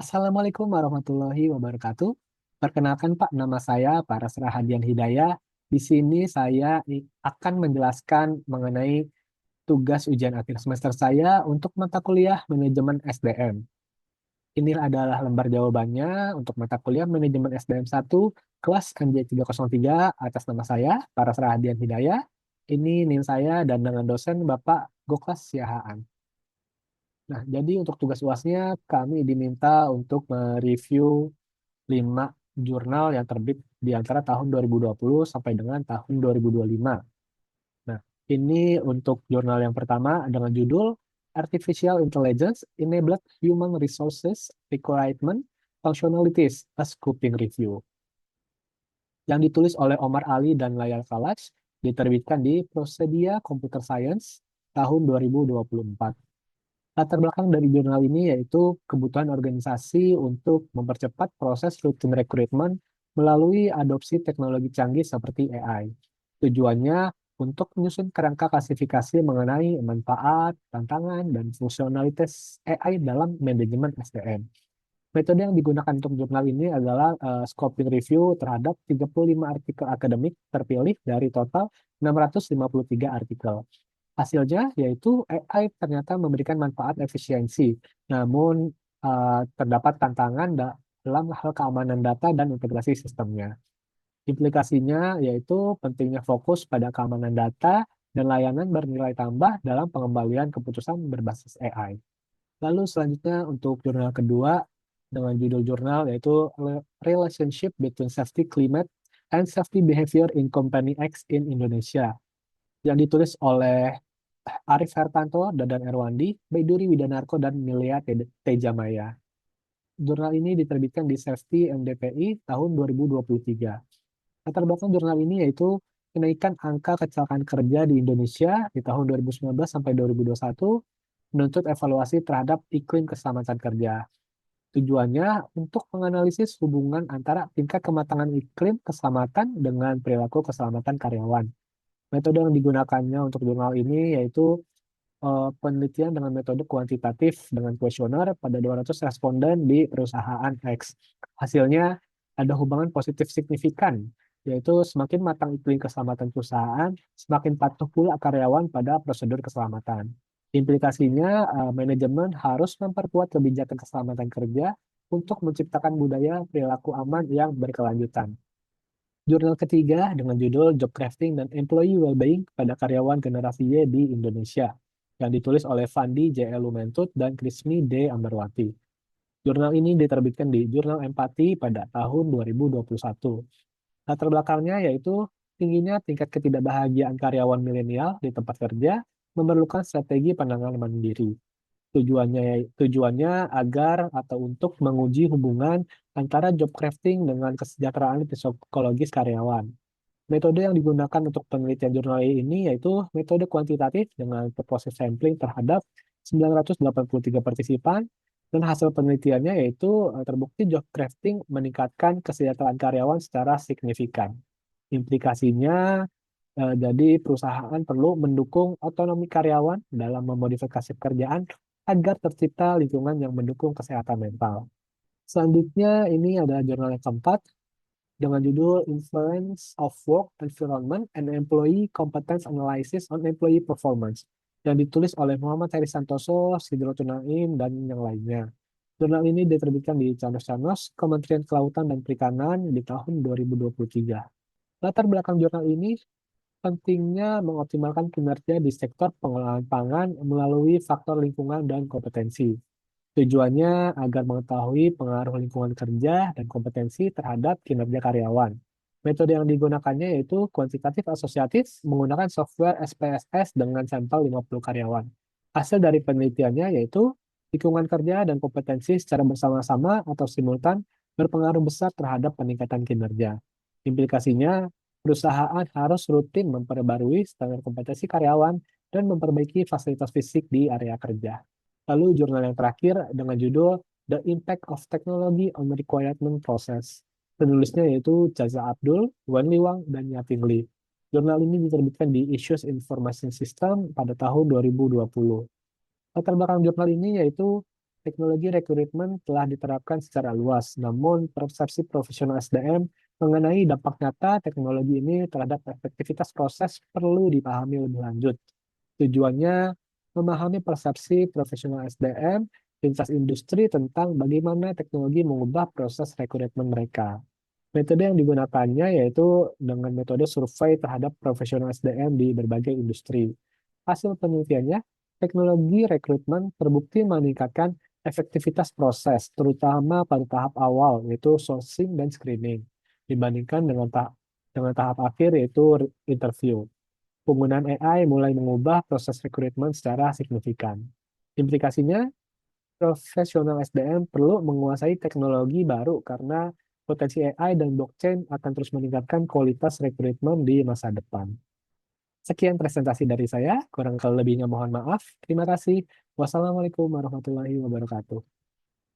Assalamualaikum warahmatullahi wabarakatuh. Perkenalkan Pak, nama saya Paras Rahadian Hidayah. Di sini saya akan menjelaskan mengenai tugas ujian akhir semester saya untuk mata kuliah manajemen SDM. Ini adalah lembar jawabannya untuk mata kuliah manajemen SDM 1 kelas NJ303 atas nama saya Paras Rahadian Hidayah. Ini NIM saya dan dengan dosen Bapak Goklas Siahaan. Nah, jadi untuk tugas UASnya kami diminta untuk mereview 5 jurnal yang terbit di antara tahun 2020 sampai dengan tahun 2025. Nah, ini untuk jurnal yang pertama dengan judul Artificial Intelligence Enabled Human Resources Requirement Functionalities, a Scoping Review, yang ditulis oleh Omar Ali dan Layal Kalaj, diterbitkan di Procedia Computer Science tahun 2024. Latar belakang dari jurnal ini yaitu kebutuhan organisasi untuk mempercepat proses rutin rekrutmen melalui adopsi teknologi canggih seperti AI. Tujuannya untuk menyusun kerangka klasifikasi mengenai manfaat, tantangan, dan fungsionalitas AI dalam manajemen SDM. Metode yang digunakan untuk jurnal ini adalah scoping review terhadap 35 artikel akademik terpilih dari total 653 artikel. Hasilnya yaitu AI ternyata memberikan manfaat efisiensi, namun terdapat tantangan dalam hal keamanan data dan integrasi sistemnya. Implikasinya yaitu pentingnya fokus pada keamanan data dan layanan bernilai tambah dalam pengembalian keputusan berbasis AI. Lalu selanjutnya untuk jurnal kedua dengan judul jurnal yaitu Relationship Between Safety Climate and Safety Behavior in Company X in Indonesia, yang ditulis oleh Arif Hartanto, Dadan Erwandi, Baiduri Widanarko, dan Milia Tejamaya. Jurnal ini diterbitkan di Safety MDPI tahun 2023. Latar belakang jurnal ini yaitu kenaikan angka kecelakaan kerja di Indonesia di tahun 2019 sampai 2021, menuntut evaluasi terhadap iklim keselamatan kerja. Tujuannya untuk menganalisis hubungan antara tingkat kematangan iklim keselamatan dengan perilaku keselamatan karyawan. Metode yang digunakannya untuk jurnal ini yaitu penelitian dengan metode kuantitatif dengan kuesioner pada 200 responden di perusahaan X. Hasilnya ada hubungan positif signifikan, yaitu semakin matang iklim keselamatan perusahaan, semakin patuh pula karyawan pada prosedur keselamatan. Implikasinya, manajemen harus memperkuat kebijakan keselamatan kerja untuk menciptakan budaya perilaku aman yang berkelanjutan. Jurnal ketiga dengan judul Job Crafting dan Employee Wellbeing pada karyawan generasi Y di Indonesia, yang ditulis oleh Fandi J. Lumentut dan Krismi D. Ambarwati. Jurnal ini diterbitkan di Jurnal Empati pada tahun 2021. Latar belakangnya yaitu tingginya tingkat ketidakbahagiaan karyawan milenial di tempat kerja memerlukan strategi penanganan mandiri. Tujuannya agar atau untuk menguji hubungan antara job crafting dengan kesejahteraan psikologis karyawan. Metode yang digunakan untuk penelitian jurnal ini yaitu metode kuantitatif dengan proses sampling terhadap 983 partisipan, dan hasil penelitiannya yaitu terbukti job crafting meningkatkan kesejahteraan karyawan secara signifikan. Implikasinya, jadi perusahaan perlu mendukung otonomi karyawan dalam memodifikasi pekerjaan agar tercipta lingkungan yang mendukung kesehatan mental. Selanjutnya ini adalah jurnal yang keempat dengan judul Influence of Work Environment and Employee Competence Analysis on Employee Performance, yang ditulis oleh Muhammad Heri Santoso, Sidrotul Naim, dan yang lainnya. Jurnal ini diterbitkan di Canos Kementerian Kelautan dan Perikanan di tahun 2023. Latar belakang jurnal ini pentingnya mengoptimalkan kinerja di sektor pengolahan pangan melalui faktor lingkungan dan kompetensi. Tujuannya agar mengetahui pengaruh lingkungan kerja dan kompetensi terhadap kinerja karyawan. Metode yang digunakannya yaitu kuantitatif asosiatif menggunakan software SPSS dengan sampel 50 karyawan. Hasil dari penelitiannya yaitu lingkungan kerja dan kompetensi secara bersama-sama atau simultan berpengaruh besar terhadap peningkatan kinerja. Implikasinya, perusahaan harus rutin memperbarui standar kompetensi karyawan dan memperbaiki fasilitas fisik di area kerja. Lalu jurnal yang terakhir dengan judul The Impact of Technology on Requirement Process. Penulisnya yaitu Caza Abdul, Wen Liwang, dan Yaping Li. Jurnal ini diterbitkan di Issues Information System pada tahun 2020. Latar belakang jurnal ini yaitu teknologi rekrutmen telah diterapkan secara luas, namun persepsi profesional SDM mengenai dampak nyata teknologi ini terhadap efektivitas proses perlu dipahami lebih lanjut. Tujuannya memahami persepsi profesional SDM lintas industri tentang bagaimana teknologi mengubah proses rekrutmen mereka. Metode yang digunakannya yaitu dengan metode survei terhadap profesional SDM di berbagai industri. Hasil penelitiannya, teknologi rekrutmen terbukti meningkatkan efektivitas proses, terutama pada tahap awal, yaitu sourcing dan screening, dibandingkan dengan tahap akhir, yaitu interview. Penggunaan AI mulai mengubah proses rekrutmen secara signifikan. Implikasinya, profesional SDM perlu menguasai teknologi baru karena potensi AI dan blockchain akan terus meningkatkan kualitas rekrutmen di masa depan. Sekian presentasi dari saya, kurang lebihnya mohon maaf. Terima kasih. Wassalamualaikum warahmatullahi wabarakatuh.